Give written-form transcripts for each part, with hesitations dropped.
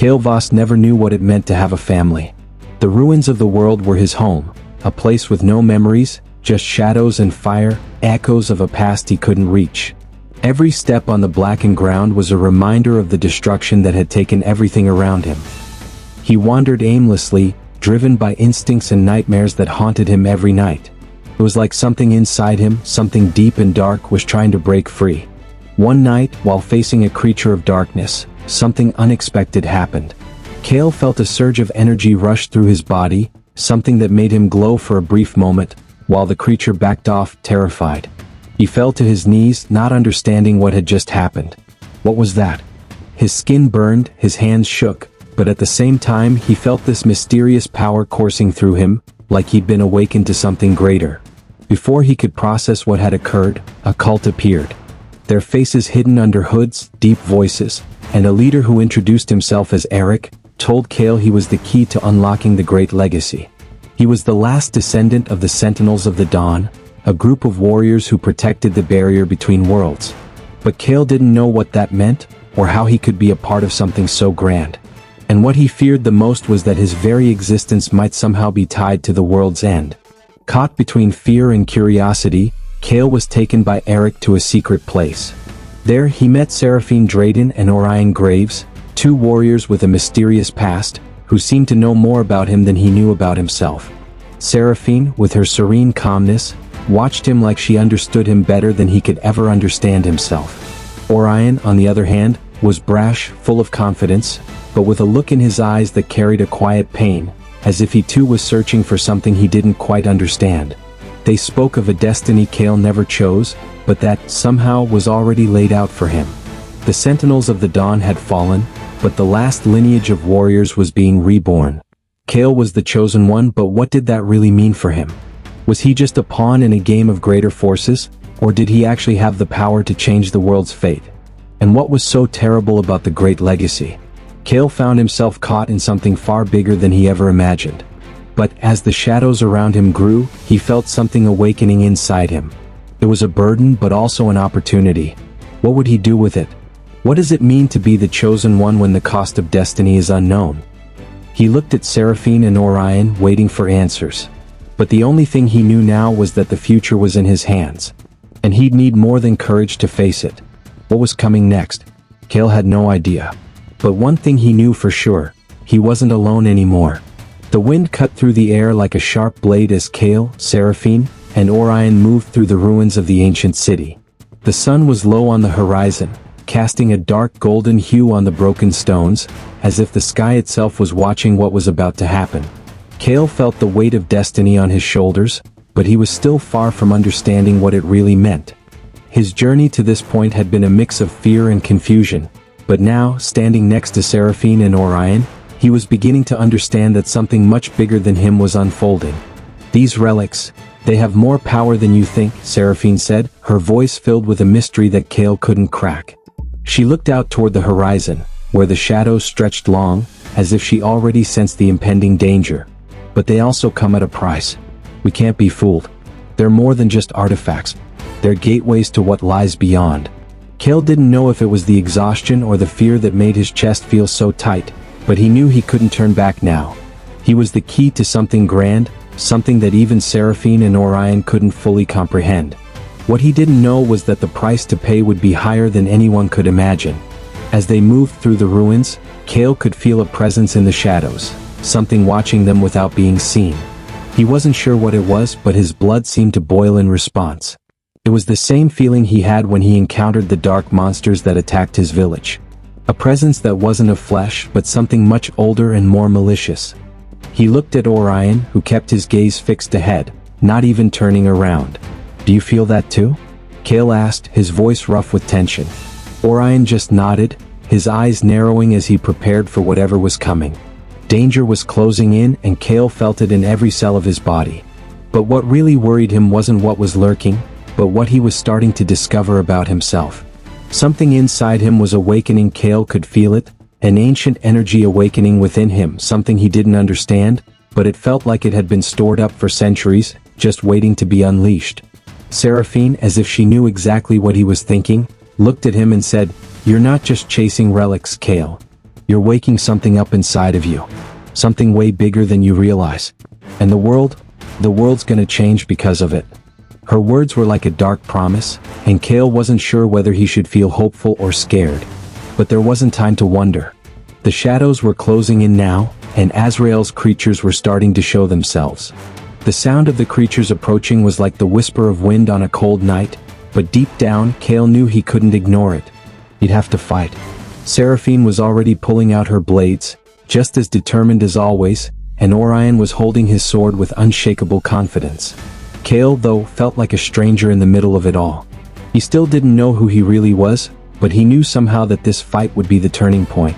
Kale Voss never knew what it meant to have a family. The ruins of the world were his home, a place with no memories, just shadows and fire, echoes of a past he couldn't reach. Every step on the blackened ground was a reminder of the destruction that had taken everything around him. He wandered aimlessly, driven by instincts and nightmares that haunted him every night. It was like something inside him, something deep and dark, was trying to break free. One night, while facing a creature of darkness, something unexpected happened. Kale felt a surge of energy rush through his body, something that made him glow for a brief moment, while the creature backed off, terrified. He fell to his knees, not understanding what had just happened. What was that? His skin burned, his hands shook, but at the same time he felt this mysterious power coursing through him, like he'd been awakened to something greater. Before he could process what had occurred, a cult appeared. Their faces hidden under hoods, deep voices, and a leader who introduced himself as Eric, told Kale he was the key to unlocking the Great Legacy. He was the last descendant of the Sentinels of the Dawn, a group of warriors who protected the barrier between worlds. But Kale didn't know what that meant, or how he could be a part of something so grand. And what he feared the most was that his very existence might somehow be tied to the world's end. Caught between fear and curiosity, Kale was taken by Eric to a secret place. There he met Seraphine Drayden and Orion Graves, two warriors with a mysterious past, who seemed to know more about him than he knew about himself. Seraphine, with her serene calmness, watched him like she understood him better than he could ever understand himself. Orion, on the other hand, was brash, full of confidence, but with a look in his eyes that carried a quiet pain, as if he too was searching for something he didn't quite understand. They spoke of a destiny Kale never chose, but that, somehow, was already laid out for him. The Sentinels of the Dawn had fallen, but the last lineage of warriors was being reborn. Kale was the chosen one, but what did that really mean for him? Was he just a pawn in a game of greater forces, or did he actually have the power to change the world's fate? And what was so terrible about the Great Legacy? Kale found himself caught in something far bigger than he ever imagined. But as the shadows around him grew, he felt something awakening inside him. It was a burden, but also an opportunity. What would he do with it? What does it mean to be the chosen one when the cost of destiny is unknown? He looked at Seraphine and Orion, waiting for answers. But the only thing he knew now was that the future was in his hands. And he'd need more than courage to face it. What was coming next? Kale had no idea. But one thing he knew for sure, he wasn't alone anymore. The wind cut through the air like a sharp blade as Kale, Seraphine, and Orion moved through the ruins of the ancient city. The sun was low on the horizon, casting a dark golden hue on the broken stones, as if the sky itself was watching what was about to happen. Kale felt the weight of destiny on his shoulders, but he was still far from understanding what it really meant. His journey to this point had been a mix of fear and confusion, but now, standing next to Seraphine and Orion, he was beginning to understand that something much bigger than him was unfolding. These relics, they have more power than you think, Seraphine said, her voice filled with a mystery that Kale couldn't crack. She looked out toward the horizon, where the shadows stretched long, as if she already sensed the impending danger. But they also come at a price. We can't be fooled. They're more than just artifacts. They're gateways to what lies beyond. Kale didn't know if it was the exhaustion or the fear that made his chest feel so tight, but he knew he couldn't turn back now. He was the key to something grand, something that even Seraphine and Orion couldn't fully comprehend. What he didn't know was that the price to pay would be higher than anyone could imagine. As they moved through the ruins, Kale could feel a presence in the shadows, something watching them without being seen. He wasn't sure what it was, but his blood seemed to boil in response. It was the same feeling he had when he encountered the dark monsters that attacked his village. A presence that wasn't of flesh, but something much older and more malicious. He looked at Orion, who kept his gaze fixed ahead, not even turning around. Do you feel that too? Kale asked, his voice rough with tension. Orion just nodded, his eyes narrowing as he prepared for whatever was coming. Danger was closing in, and Kale felt it in every cell of his body. But what really worried him wasn't what was lurking, but what he was starting to discover about himself. Something inside him was awakening. Kale could feel it, an ancient energy awakening within him, something he didn't understand, but it felt like it had been stored up for centuries, just waiting to be unleashed. Seraphine, as if she knew exactly what he was thinking, looked at him and said, "You're not just chasing relics, Kale. You're waking something up inside of you. Something way bigger than you realize. And the world's gonna change because of it. Her words were like a dark promise, and Kale wasn't sure whether he should feel hopeful or scared. But there wasn't time to wonder. The shadows were closing in now, and Azrael's creatures were starting to show themselves. The sound of the creatures approaching was like the whisper of wind on a cold night, but deep down, Kale knew he couldn't ignore it. He'd have to fight. Seraphine was already pulling out her blades, just as determined as always, and Orion was holding his sword with unshakable confidence. Kale, though, felt like a stranger in the middle of it all. He still didn't know who he really was, but he knew somehow that this fight would be the turning point.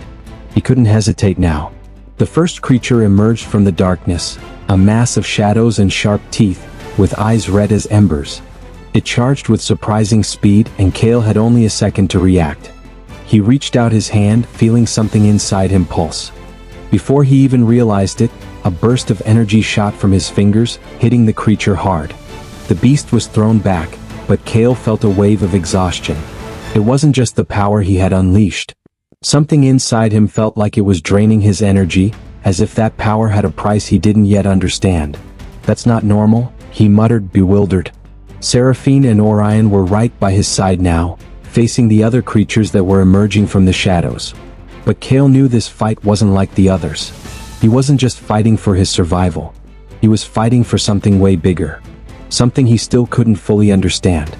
He couldn't hesitate now. The first creature emerged from the darkness, a mass of shadows and sharp teeth, with eyes red as embers. It charged with surprising speed, and Kale had only a second to react. He reached out his hand, feeling something inside him pulse. Before he even realized it, a burst of energy shot from his fingers, hitting the creature hard. The beast was thrown back, but Kale felt a wave of exhaustion. It wasn't just the power he had unleashed. Something inside him felt like it was draining his energy, as if that power had a price he didn't yet understand. That's not normal, he muttered, bewildered. Seraphine and Orion were right by his side now, facing the other creatures that were emerging from the shadows. But Kale knew this fight wasn't like the others. He wasn't just fighting for his survival. He was fighting for something way bigger. Something he still couldn't fully understand.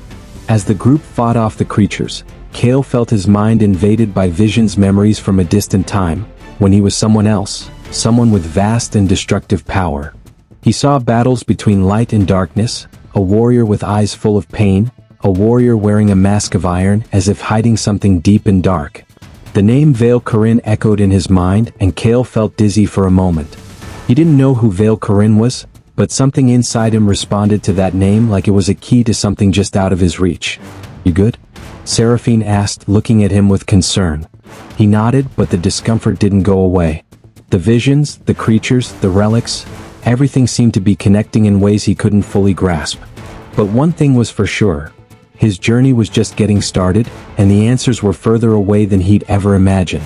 As the group fought off the creatures, Kale felt his mind invaded by visions, memories from a distant time, when he was someone else, someone with vast and destructive power. He saw battles between light and darkness, a warrior with eyes full of pain, a warrior wearing a mask of iron as if hiding something deep and dark. The name Vale Karin echoed in his mind, and Kale felt dizzy for a moment. He didn't know who Vale Karin was, but something inside him responded to that name like it was a key to something just out of his reach. "You good?" Seraphine asked, looking at him with concern. He nodded, but the discomfort didn't go away. The visions, the creatures, the relics, everything seemed to be connecting in ways he couldn't fully grasp. But one thing was for sure. His journey was just getting started, and the answers were further away than he'd ever imagined.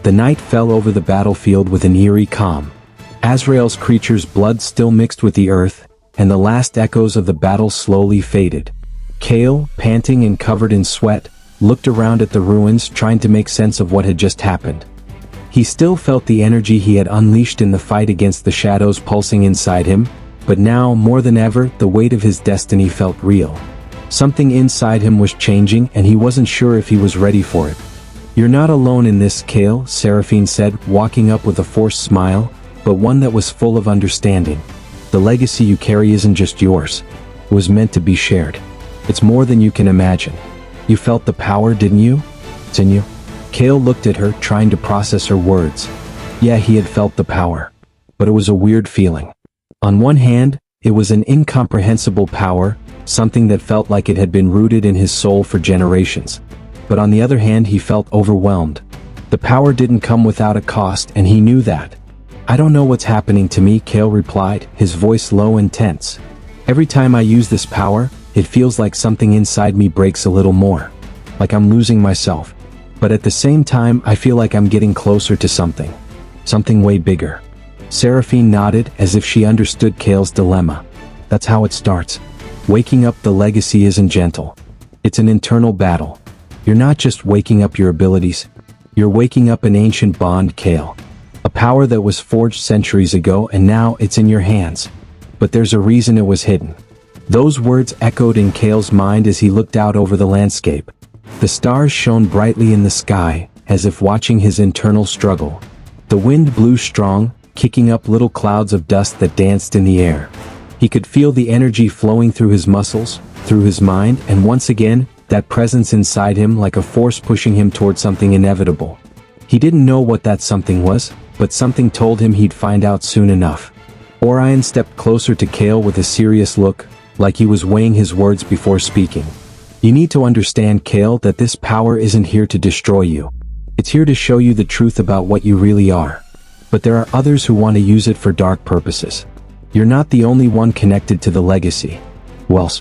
The night fell over the battlefield with an eerie calm. Azrael's creatures' blood still mixed with the earth, and the last echoes of the battle slowly faded. Kale, panting and covered in sweat, looked around at the ruins, trying to make sense of what had just happened. He still felt the energy he had unleashed in the fight against the shadows pulsing inside him, but now, more than ever, the weight of his destiny felt real. Something inside him was changing, and he wasn't sure if he was ready for it. "You're not alone in this, Kale," Seraphine said, walking up with a forced smile, but one that was full of understanding. "The legacy you carry isn't just yours. It was meant to be shared. It's more than you can imagine. You felt the power, didn't you? It's in you." Kale looked at her, trying to process her words. Yeah, he had felt the power. But it was a weird feeling. On one hand, it was an incomprehensible power, something that felt like it had been rooted in his soul for generations. But on the other hand, he felt overwhelmed. The power didn't come without a cost, and he knew that. "I don't know what's happening to me," Kale replied, his voice low and tense. "Every time I use this power, it feels like something inside me breaks a little more. Like I'm losing myself. But at the same time, I feel like I'm getting closer to something. Something way bigger." Seraphine nodded, as if she understood Kale's dilemma. That's how it starts. Waking up the legacy isn't gentle. It's an internal battle. You're not just waking up your abilities. You're waking up an ancient bond, Kale. A power that was forged centuries ago, and now it's in your hands. But there's a reason it was hidden. Those words echoed in Kale's mind as he looked out over the landscape. The stars shone brightly in the sky, as if watching his internal struggle. The wind blew strong, kicking up little clouds of dust that danced in the air. He could feel the energy flowing through his muscles, through his mind, and once again, that presence inside him like a force pushing him toward something inevitable. He didn't know what that something was, but something told him he'd find out soon enough. Orion stepped closer to Kale with a serious look, like he was weighing his words before speaking. "You need to understand, Kale, that this power isn't here to destroy you. It's here to show you the truth about what you really are. But there are others who want to use it for dark purposes. You're not the only one connected to the legacy." "Well?"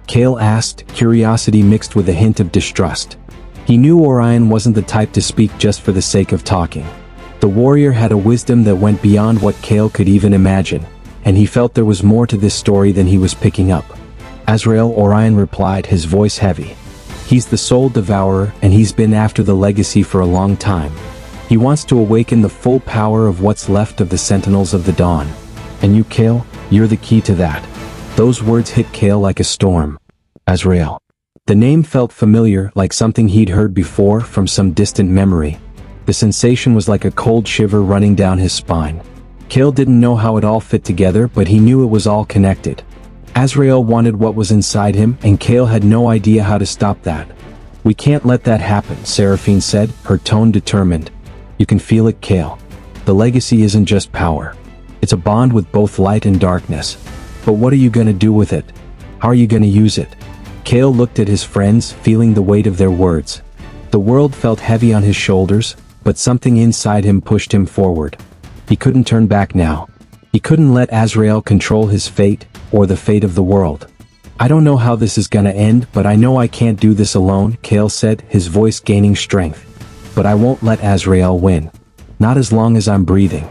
Kale asked, curiosity mixed with a hint of distrust. He knew Orion wasn't the type to speak just for the sake of talking. The warrior had a wisdom that went beyond what Kale could even imagine, and he felt there was more to this story than he was picking up. Azrael, Orion replied, his voice heavy. He's the soul devourer, and he's been after the legacy for a long time. He wants to awaken the full power of what's left of the Sentinels of the Dawn. And you, Kale, you're the key to that. Those words hit Kale like a storm. Azrael. The name felt familiar, like something he'd heard before from some distant memory. The sensation was like a cold shiver running down his spine. Kale didn't know how it all fit together, but he knew it was all connected. Azrael wanted what was inside him, and Kale had no idea how to stop that. We can't let that happen, Seraphine said, her tone determined. You can feel it, Kale. The legacy isn't just power. It's a bond with both light and darkness. But what are you gonna do with it? How are you gonna use it? Kale looked at his friends, feeling the weight of their words. The world felt heavy on his shoulders, but something inside him pushed him forward. He couldn't turn back now. He couldn't let Azrael control his fate, or the fate of the world. I don't know how this is gonna end, but I know I can't do this alone, Kale said, his voice gaining strength. But I won't let Azrael win. Not as long as I'm breathing.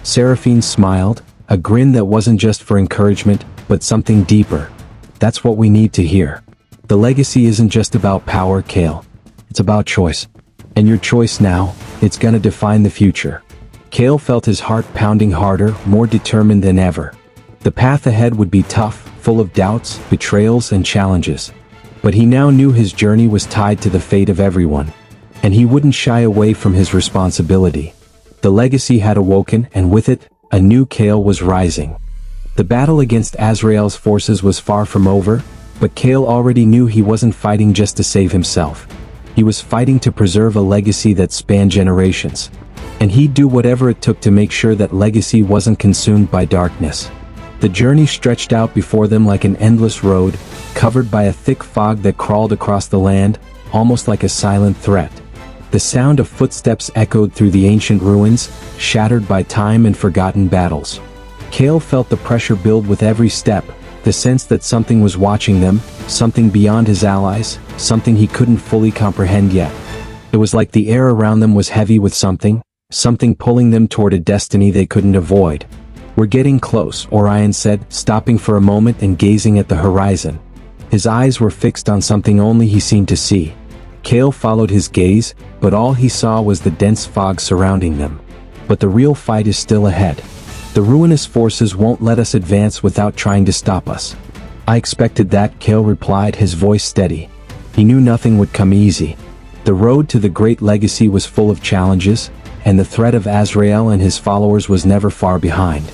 Seraphine smiled, a grin that wasn't just for encouragement, but something deeper. That's what we need to hear. The legacy isn't just about power, Kale. It's about choice. And your choice now, it's gonna define the future. Kale felt his heart pounding harder, more determined than ever. The path ahead would be tough, full of doubts, betrayals, and challenges. But he now knew his journey was tied to the fate of everyone. And he wouldn't shy away from his responsibility. The legacy had awoken, and with it, a new Kale was rising. The battle against Azrael's forces was far from over, but Kale already knew he wasn't fighting just to save himself. He was fighting to preserve a legacy that spanned generations. And he'd do whatever it took to make sure that legacy wasn't consumed by darkness. The journey stretched out before them like an endless road, covered by a thick fog that crawled across the land, almost like a silent threat. The sound of footsteps echoed through the ancient ruins, shattered by time and forgotten battles. Kale felt the pressure build with every step, the sense that something was watching them, something beyond his allies, something he couldn't fully comprehend yet. It was like the air around them was heavy with something pulling them toward a destiny they couldn't avoid. We're getting close, Orion said, stopping for a moment and gazing at the horizon. His eyes were fixed on something only he seemed to see. Kale followed his gaze, but all he saw was the dense fog surrounding them. But the real fight is still ahead. The ruinous forces won't let us advance without trying to stop us. I expected that, Kale replied, his voice steady. He knew nothing would come easy. The road to the great legacy was full of challenges, and the threat of Azrael and his followers was never far behind.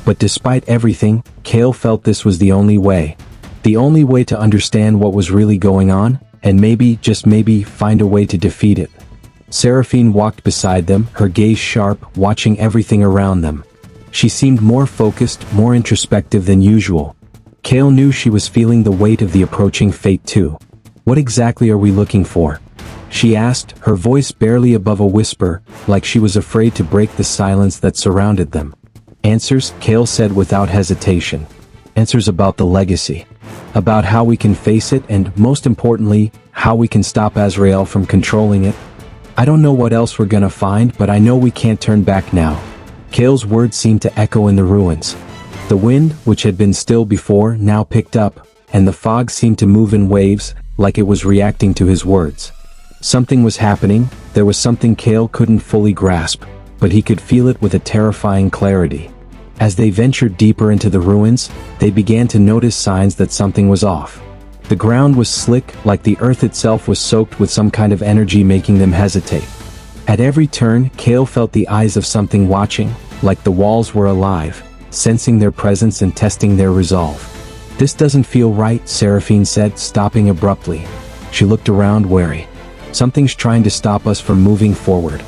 But despite everything, Kale felt this was the only way. The only way to understand what was really going on, and maybe, just maybe, find a way to defeat it. Seraphine walked beside them, her gaze sharp, watching everything around them. She seemed more focused, more introspective than usual. Kale knew she was feeling the weight of the approaching fate too. What exactly are we looking for? She asked, her voice barely above a whisper, like she was afraid to break the silence that surrounded them. Answers, Kale said without hesitation. Answers about the legacy. About how we can face it and, most importantly, how we can stop Azrael from controlling it. I don't know what else we're gonna find, but I know we can't turn back now. Kale's words seemed to echo in the ruins. The wind, which had been still before, now picked up, and the fog seemed to move in waves, like it was reacting to his words. Something was happening, there was something Kale couldn't fully grasp, but he could feel it with a terrifying clarity. As they ventured deeper into the ruins, they began to notice signs that something was off. The ground was slick, like the earth itself was soaked with some kind of energy making them hesitate. At every turn, Kale felt the eyes of something watching, like the walls were alive, sensing their presence and testing their resolve. This doesn't feel right, Seraphine said, stopping abruptly. She looked around, wary. Something's trying to stop us from moving forward.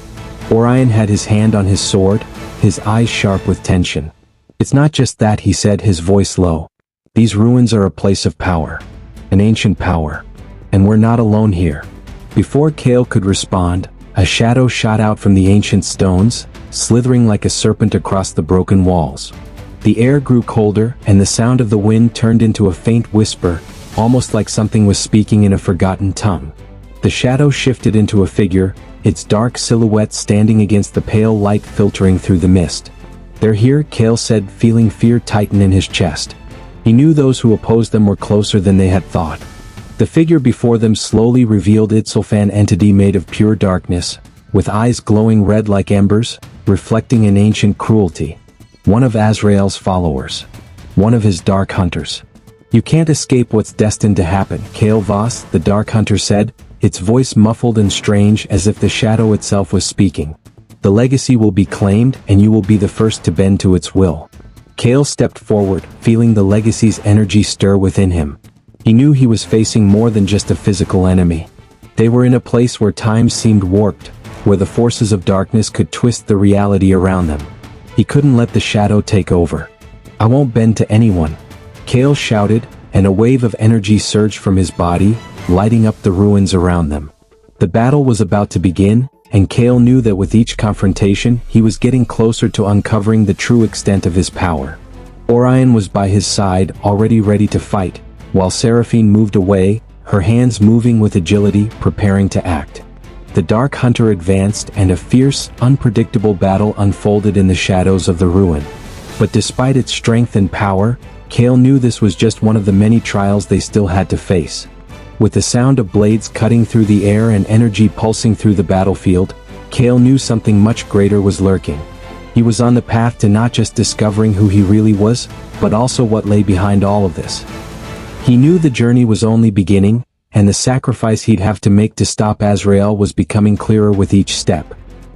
Orion had his hand on his sword, his eyes sharp with tension. It's not just that, he said, his voice low. These ruins are a place of power. An ancient power. And we're not alone here. Before Kale could respond, a shadow shot out from the ancient stones, slithering like a serpent across the broken walls. The air grew colder, and the sound of the wind turned into a faint whisper, almost like something was speaking in a forgotten tongue. The shadow shifted into a figure, its dark silhouette standing against the pale light filtering through the mist. "They're here," Kale said, feeling fear tighten in his chest. He knew those who opposed them were closer than they had thought. The figure before them slowly revealed itself, an entity made of pure darkness, with eyes glowing red like embers, reflecting an ancient cruelty. One of Azrael's followers. One of his Dark Hunters. "You can't escape what's destined to happen," Kale Voss, the Dark Hunter said, its voice muffled and strange as if the shadow itself was speaking. "The legacy will be claimed, and you will be the first to bend to its will." Kale stepped forward, feeling the legacy's energy stir within him. He knew he was facing more than just a physical enemy. They were in a place where time seemed warped, where the forces of darkness could twist the reality around them. He couldn't let the shadow take over. "I won't bend to anyone," Kale shouted, and a wave of energy surged from his body, lighting up the ruins around them. The battle was about to begin, and Kale knew that with each confrontation, he was getting closer to uncovering the true extent of his power. Orion was by his side, already ready to fight, while Seraphine moved away, her hands moving with agility, preparing to act. The Dark Hunter advanced, and a fierce, unpredictable battle unfolded in the shadows of the ruin. But despite its strength and power, Kale knew this was just one of the many trials they still had to face. With the sound of blades cutting through the air and energy pulsing through the battlefield, Kale knew something much greater was lurking. He was on the path to not just discovering who he really was, but also what lay behind all of this. He knew the journey was only beginning, and the sacrifice he'd have to make to stop Azrael was becoming clearer with each step.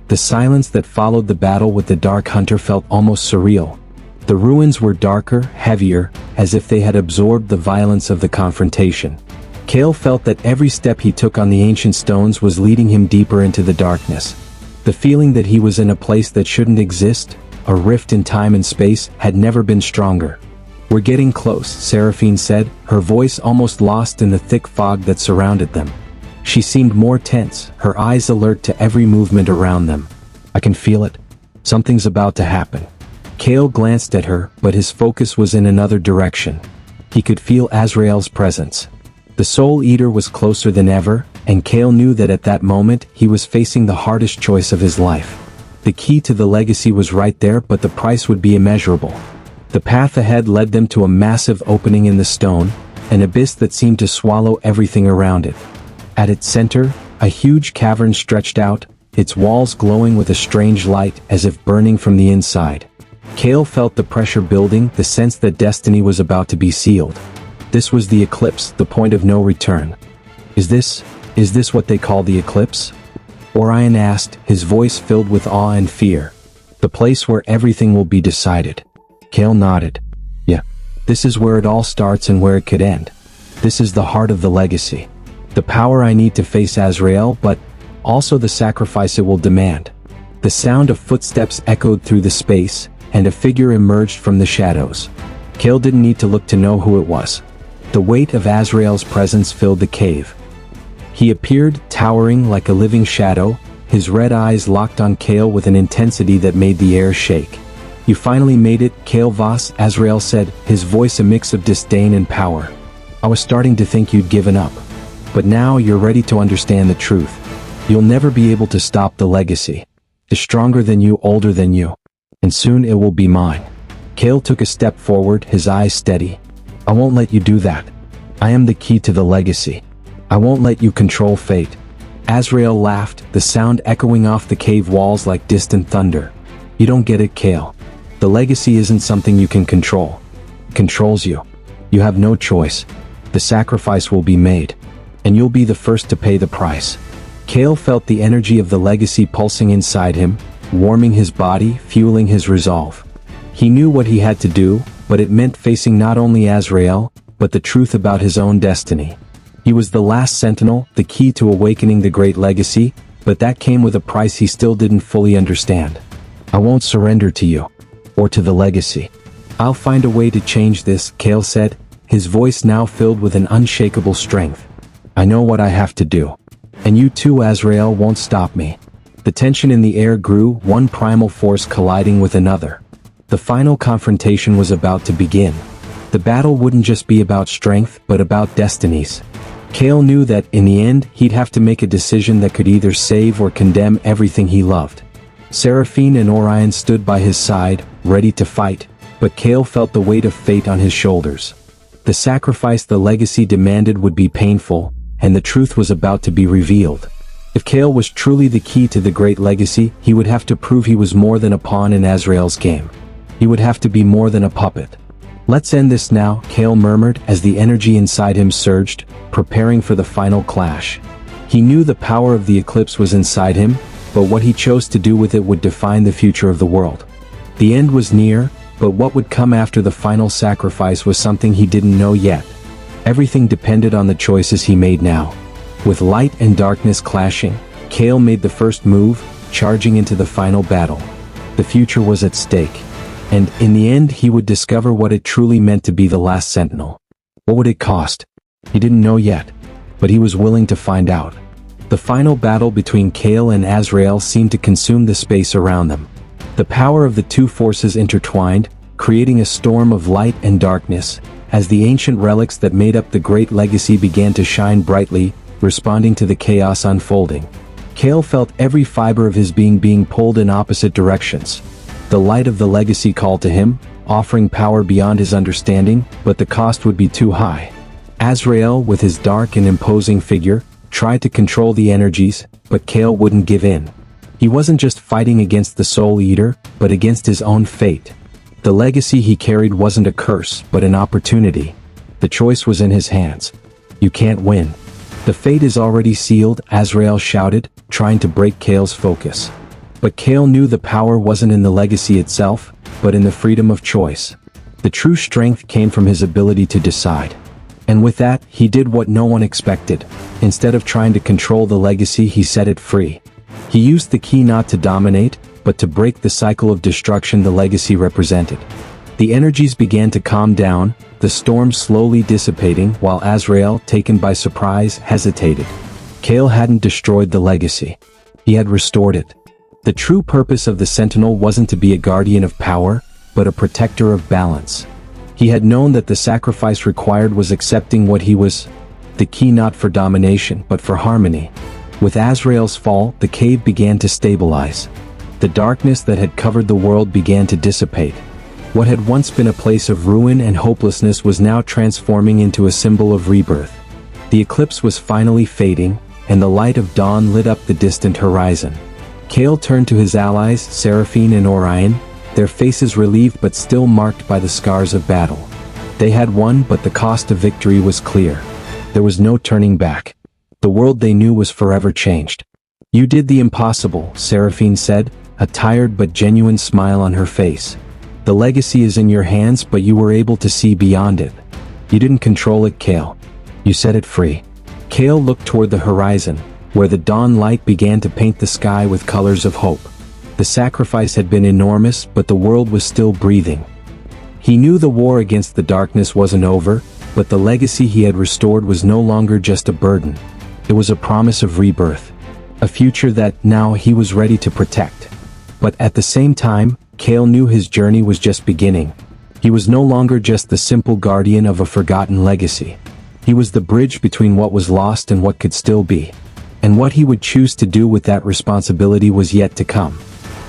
The silence that followed the battle with the Dark Hunter felt almost surreal. The ruins were darker, heavier, as if they had absorbed the violence of the confrontation. Kale felt that every step he took on the ancient stones was leading him deeper into the darkness. The feeling that he was in a place that shouldn't exist, a rift in time and space, had never been stronger. "We're getting close," Seraphine said, her voice almost lost in the thick fog that surrounded them. She seemed more tense, her eyes alert to every movement around them. "I can feel it. Something's about to happen." Kale glanced at her, but his focus was in another direction. He could feel Azrael's presence. The Soul Eater was closer than ever, and Kale knew that at that moment he was facing the hardest choice of his life. The key to the legacy was right there, but the price would be immeasurable. The path ahead led them to a massive opening in the stone, an abyss that seemed to swallow everything around it. At its center, a huge cavern stretched out, its walls glowing with a strange light as if burning from the inside. Kale felt the pressure building, the sense that destiny was about to be sealed. This was the eclipse, the point of no return. Is this what they call the eclipse?" Orion asked, his voice filled with awe and fear. "The place where everything will be decided." Kale nodded. "Yeah. This is where it all starts and where it could end. This is the heart of the legacy. The power I need to face Azrael, but also the sacrifice it will demand." The sound of footsteps echoed through the space, and a figure emerged from the shadows. Kale didn't need to look to know who it was. The weight of Azrael's presence filled the cave. He appeared, towering like a living shadow, his red eyes locked on Kale with an intensity that made the air shake. "You finally made it, Kale Voss," Azrael said, his voice a mix of disdain and power. "I was starting to think you'd given up. But now you're ready to understand the truth. You'll never be able to stop the legacy. It's stronger than you, older than you. And soon it will be mine." Kale took a step forward, his eyes steady. "I won't let you do that. I am the key to the legacy. I won't let you control fate." Azrael laughed, the sound echoing off the cave walls like distant thunder. "You don't get it, Kale. The legacy isn't something you can control. It controls you. You have no choice. The sacrifice will be made. And you'll be the first to pay the price." Kale felt the energy of the legacy pulsing inside him, warming his body, fueling his resolve. He knew what he had to do, but it meant facing not only Azrael, but the truth about his own destiny. He was the last sentinel, the key to awakening the great legacy, but that came with a price he still didn't fully understand. "I won't surrender to you. Or to the legacy. I'll find a way to change this," Kale said, his voice now filled with an unshakable strength. "I know what I have to do. And you too, Azrael, won't stop me." The tension in the air grew, one primal force colliding with another. The final confrontation was about to begin. The battle wouldn't just be about strength, but about destinies. Kale knew that, in the end, he'd have to make a decision that could either save or condemn everything he loved. Seraphine and Orion stood by his side, ready to fight, but Kale felt the weight of fate on his shoulders. The sacrifice the legacy demanded would be painful, and the truth was about to be revealed. If Kale was truly the key to the great legacy, he would have to prove he was more than a pawn in Azrael's game. He would have to be more than a puppet. "Let's end this now," Kale murmured as the energy inside him surged, preparing for the final clash. He knew the power of the eclipse was inside him, but what he chose to do with it would define the future of the world. The end was near, but what would come after the final sacrifice was something he didn't know yet. Everything depended on the choices he made now. With light and darkness clashing, Kale made the first move, charging into the final battle. The future was at stake. And, in the end, he would discover what it truly meant to be the last Sentinel. What would it cost? He didn't know yet, but he was willing to find out. The final battle between Kale and Azrael seemed to consume the space around them. The power of the two forces intertwined, creating a storm of light and darkness, as the ancient relics that made up the great legacy began to shine brightly, responding to the chaos unfolding. Kale felt every fiber of his being pulled in opposite directions. The light of the legacy called to him, offering power beyond his understanding, but the cost would be too high. Azrael, with his dark and imposing figure, tried to control the energies, but Kale wouldn't give in. He wasn't just fighting against the Soul Eater, but against his own fate. The legacy he carried wasn't a curse, but an opportunity. The choice was in his hands. "You can't win. The fate is already sealed," Azrael shouted, trying to break Kale's focus. But Kale knew the power wasn't in the legacy itself, but in the freedom of choice. The true strength came from his ability to decide. And with that, he did what no one expected. Instead of trying to control the legacy, he set it free. He used the key not to dominate, but to break the cycle of destruction the legacy represented. The energies began to calm down, the storm slowly dissipating, while Azrael, taken by surprise, hesitated. Kale hadn't destroyed the legacy. He had restored it. The true purpose of the Sentinel wasn't to be a guardian of power, but a protector of balance. He had known that the sacrifice required was accepting what he was, the key not for domination, but for harmony. With Azrael's fall, the cave began to stabilize. The darkness that had covered the world began to dissipate. What had once been a place of ruin and hopelessness was now transforming into a symbol of rebirth. The eclipse was finally fading, and the light of dawn lit up the distant horizon. Kale turned to his allies, Seraphine and Orion, their faces relieved but still marked by the scars of battle. They had won, but the cost of victory was clear. There was no turning back. The world they knew was forever changed. "You did the impossible," Seraphine said, a tired but genuine smile on her face. "The legacy is in your hands, but you were able to see beyond it. You didn't control it, Kale. You set it free." Kale looked toward the horizon, where the dawn light began to paint the sky with colors of hope. The sacrifice had been enormous, but the world was still breathing. He knew the war against the darkness wasn't over, but the legacy he had restored was no longer just a burden. It was a promise of rebirth. A future that, now, he was ready to protect. But at the same time, Kale knew his journey was just beginning. He was no longer just the simple guardian of a forgotten legacy. He was the bridge between what was lost and what could still be. And what he would choose to do with that responsibility was yet to come.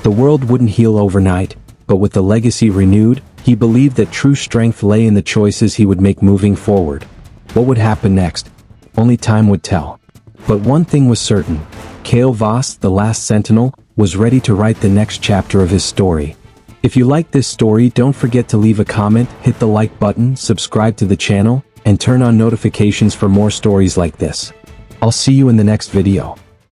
The world wouldn't heal overnight, but with the legacy renewed, he believed that true strength lay in the choices he would make moving forward. What would happen next? Only time would tell. But one thing was certain. Kale Voss, the last Sentinel, was ready to write the next chapter of his story. If you liked this story, don't forget to leave a comment, hit the like button, subscribe to the channel, and turn on notifications for more stories like this. I'll see you in the next video.